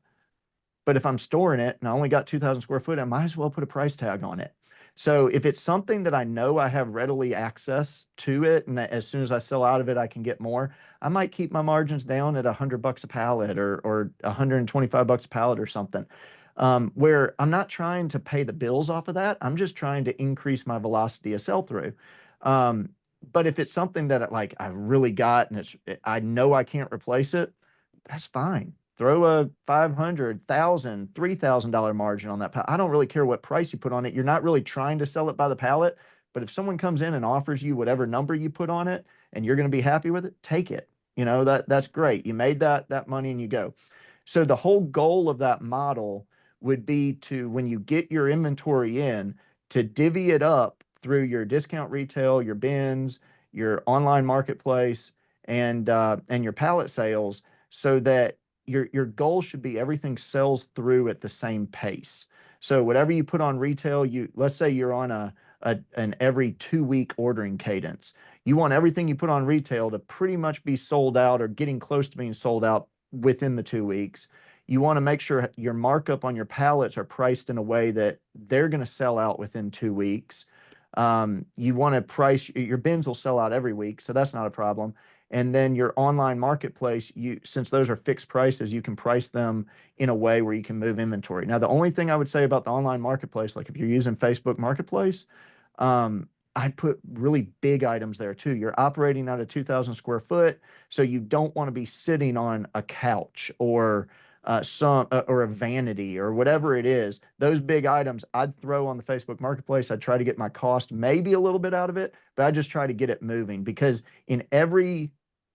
But if I'm storing it and I only got 2,000 square foot, I might as well put a price tag on it. So if it's something that I know I have readily access to it, and as soon as I sell out of it, I can get more, I might keep my margins down at $100 a pallet, or $125 a pallet or something. Where I'm not trying to pay the bills off of that. I'm just trying to increase my velocity of sell through. Um, but if it's something that like I really got and I know I can't replace it, that's fine. Throw a 500, 1,000, $3,000 margin on that. I don't really care what price you put on it. You're not really trying to sell it by the pallet, but if someone comes in and offers you whatever number you put on it and you're going to be happy with it, take it. That's great. You made that money and you go. So the whole goal of that model would be to, when you get your inventory in, to divvy it up through your discount retail, your bins, your online marketplace, and your pallet sales, so that your goal should be everything sells through at the same pace. So whatever you put on retail, let's say you're on an every 2 week ordering cadence. You want everything you put on retail to pretty much be sold out or getting close to being sold out within the 2 weeks. You want to make sure your markup on your pallets are priced in a way that they're going to sell out within 2 weeks. You want to price your bins will sell out every week, so that's not a problem. And then your online marketplace, since those are fixed prices, you can price them in a way where you can move inventory. Now, the only thing I would say about the online marketplace, like if you're using Facebook Marketplace, I'd put really big items there too. You're operating out of 2,000 square foot, so you don't want to be sitting on a couch or or a vanity or whatever it is. Those big items I'd throw on the Facebook Marketplace. I'd try to get my cost maybe a little bit out of it, but I just try to get it moving, because in every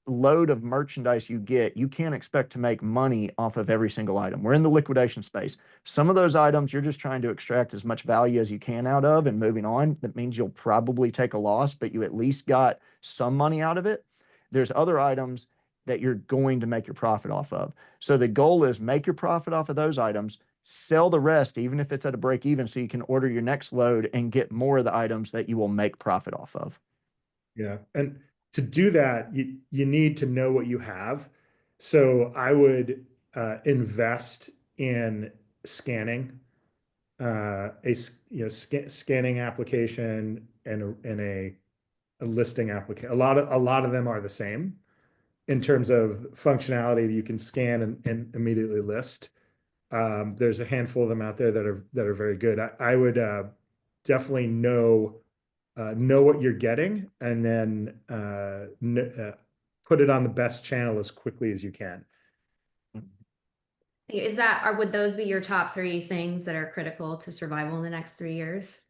load of merchandise you get, you can't expect to make money off of every single item. We're in the liquidation space. Some of those items you're just trying to extract as much value as you can out of and moving on. That means you'll probably take a loss, but you at least got some money out of it. There's other items that you're going to make your profit off of. So the goal is make your profit off of those items, sell the rest, even if it's at a break even, so you can order your next load and get more of the items that you will make profit off of. Yeah. And to do that, you need to know what you have. So I would invest in scanning, scanning application and a listing application. A lot of them are the same in terms of functionality that you can scan and immediately list. There's a handful of them out there that are very good. I would definitely know what you're getting, and then put it on the best channel as quickly as you can. Is that, or would those be your top 3 things that are critical to survival in the next 3 years?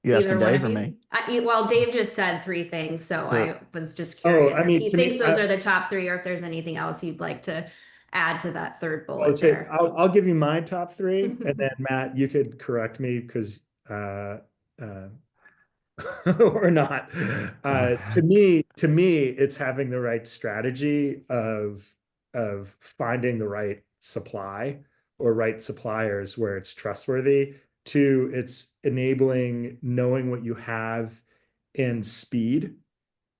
You Either asking one Dave of or you? me? Well, Dave just said 3 things, so Sure. I was just Oh, curious I if mean, he to me, thinks those are the top 3, or if there's anything else you'd like to add to that third I would bullet say there. I'll give you my top 3, and then Matt, you could correct me because uh, or not. To me, it's having the right strategy of finding the right supply or right suppliers where it's trustworthy. 2, it's enabling knowing what you have in speed,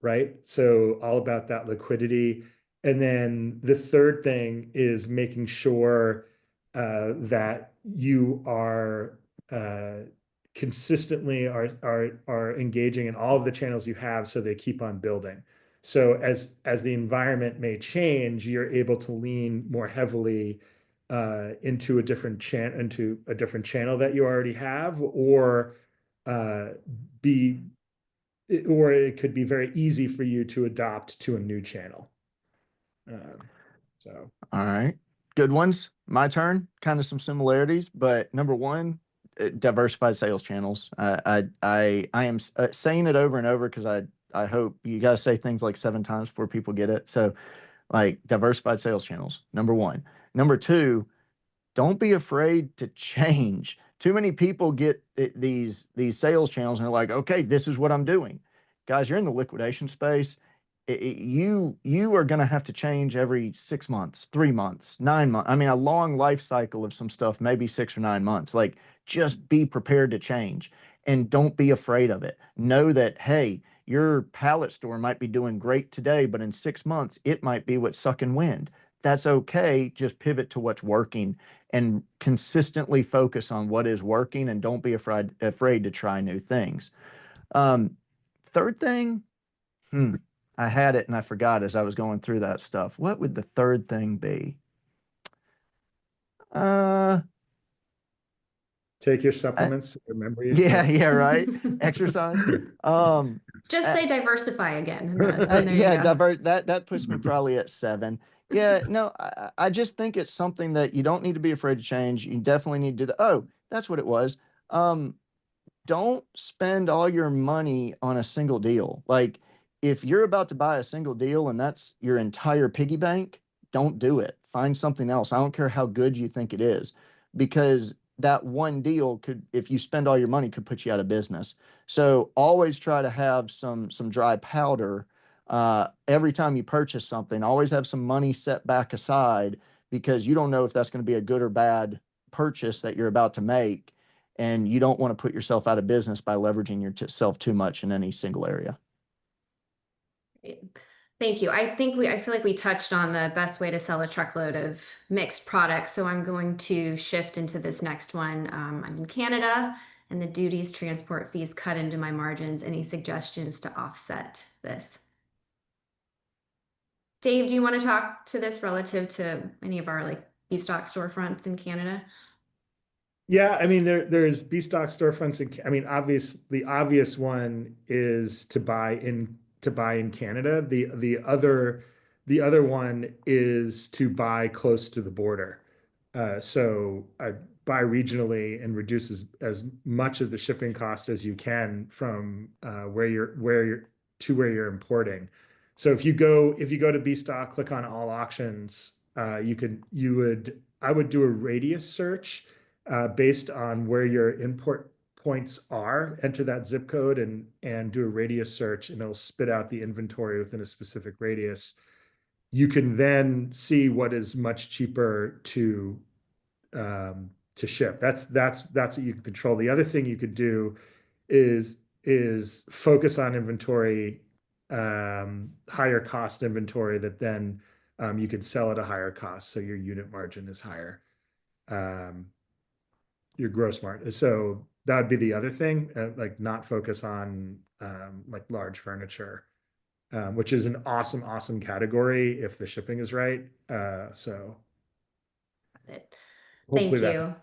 right? So all about that liquidity. And then the third thing is making sure that you are consistently are engaging in all of the channels you have, so they keep on building. So as the environment may change, you're able to lean more heavily into a different channel that you already have, or uh, be or it could be very easy for you to adopt to a new channel. So All right. Good ones. My turn. Kind of some similarities, but number one, diversified sales channels. I am saying it over and over because I hope you guys say things like 7 times before people get it. So like diversified sales channels. Number one. Number two, don't be afraid to change. Too many people get these sales channels and they're like, okay, this is what I'm doing. Guys, you're in the liquidation space. You are going to have to change every 6 months, 3 months, 9 months. I mean, a long life cycle of some stuff, maybe 6 or 9 months. Like, just be prepared to change and don't be afraid of it. Know that, hey, your pallet store might be doing great today, but in 6 months, it might be what's sucking wind. That's okay. Just pivot to what's working and consistently focus on what is working, and don't be afraid to try new things. Um, Third thing, I had it and I forgot as I was going through that stuff. What would the third thing be? Uh, take your I, supplements, remember you. yeah, yeah, right. Exercise. Um, Just uh, say diversify again, and there you yeah, go. divert that puts me probably at 7. Yeah, no, I just think it's something that you don't need to be afraid to change. You definitely need to do the, oh, that's what it was. Um, don't spend all your money on a single deal. Like, if you're about to buy a single deal and that's your entire piggy bank, don't do it. Find something else. I don't care how good you think it is, because that one deal could, if you spend all your money, could put you out of business. So always try to have some dry powder. Every time you purchase something, always have some money set back aside, because you don't know if that's going to be a good or bad purchase that you're about to make, and you don't want to put yourself out of business by leveraging yourself too much in any single area. Thank you. I feel like we touched on the best way to sell a truckload of mixed products. So I'm going to shift into this next one. I'm in Canada, and the duties, transport fees cut into my margins. Any suggestions to offset this? Dave, do you want to talk to this relative to any of our like B-stock storefronts in Canada? Yeah, I mean there's B stock storefronts, I mean, the obvious one is to buy in Canada. The other one is to buy close to the border. So I buy regionally and reduce as much of the shipping cost as you can from where you're where you're importing. So if you go to BStock, click on all auctions, I would do a radius search based on where your import points are, enter that zip code and do a radius search, and it'll spit out the inventory within a specific radius. You can then see what is much cheaper to ship. That's what you can control. The other thing you could do is focus on inventory, higher cost inventory that then you could sell at a higher cost, so your unit margin is higher, your gross margin. So that would be the other thing, like not focus on like large furniture, which is an awesome category if the shipping is right. So hopefully Thank that. you.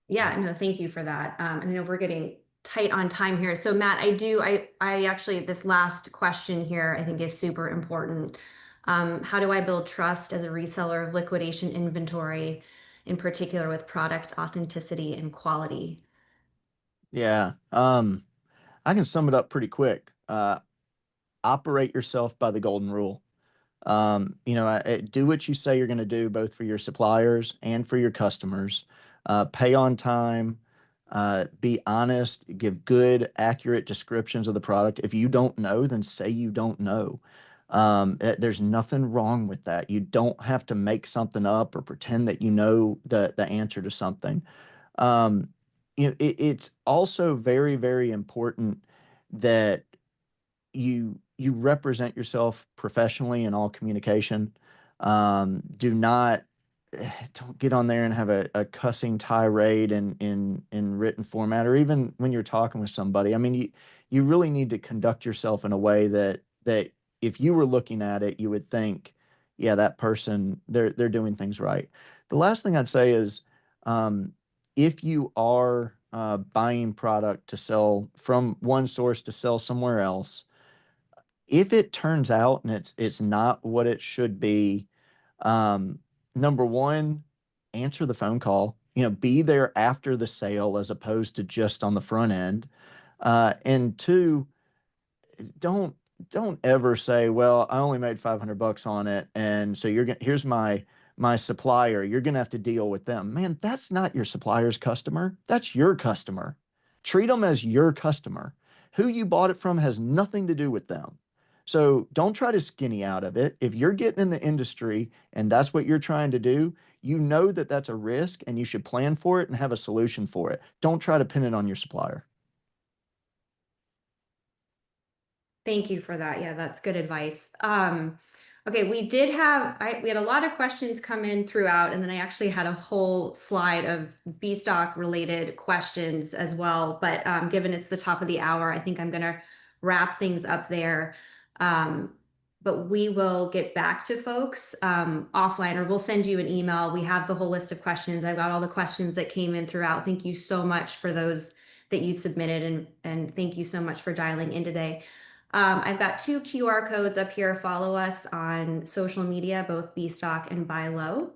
Yeah, no, thank you for that. And I know we're getting tight on time here. So Matt, I actually, this last question here, I think is super important. How do I build trust as a reseller of liquidation inventory, in particular with product authenticity and quality? Yeah. I can sum it up pretty quick. Operate yourself by the golden rule. Do what you say you're going to do, both for your suppliers and for your customers. Pay on time, be honest, give good, accurate descriptions of the product. If you don't know, then say you don't know. There's nothing wrong with that. You don't have to make something up or pretend that you know the answer to something. Um, it's also very, very important that you represent yourself professionally in all communication. Do not don't get on there and have a cussing tirade in written format, or even when you're talking with somebody. I mean, you really need to conduct yourself in a way that if you were looking at it, you would think, yeah, that person, they're doing things right. The last thing I'd say is, if you are buying product to sell from one source to sell somewhere else, if it turns out and it's not what it should be, um, number one, answer the phone call. Be there after the sale as opposed to just on the front end. And two, don't don't ever say, well, I only made $500 on it, and so here's my supplier, you're gonna have to deal with them. Man, that's not your supplier's customer, that's your customer. Treat them as your customer. Who you bought it from has nothing to do with them. So don't try to skinny out of it. If you're getting in the industry and that's what you're trying to do, you know that that's a risk and you should plan for it and have a solution for it. Don't try to pin it on your supplier. Thank you for that. Yeah, that's good advice. Okay, we had a lot of questions come in throughout, and then I actually had a whole slide of B stock related questions as well. But given it's the top of the hour, I think I'm gonna wrap things up there. But we will get back to folks offline, or we'll send you an email. We have the whole list of questions. I've got all the questions that came in throughout. Thank you so much for those that you submitted, and thank you so much for dialing in today. I've got 2 QR codes up here. Follow us on social media, both BStock and BuyLow.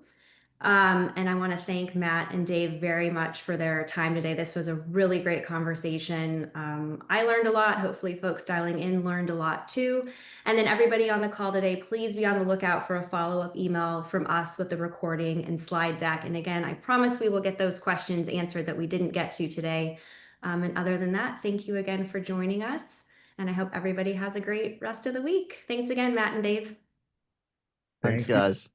And I want to thank Matt and Dave very much for their time today. This was a really great conversation. I learned a lot. Hopefully, folks dialing in learned a lot too. And then everybody on the call today, please be on the lookout for a follow-up email from us with the recording and slide deck. And again, I promise we will get those questions answered that we didn't get to today. And other than that, thank you again for joining us. And I hope everybody has a great rest of the week. Thanks again, Matt and Dave. Thanks, Thank you. guys.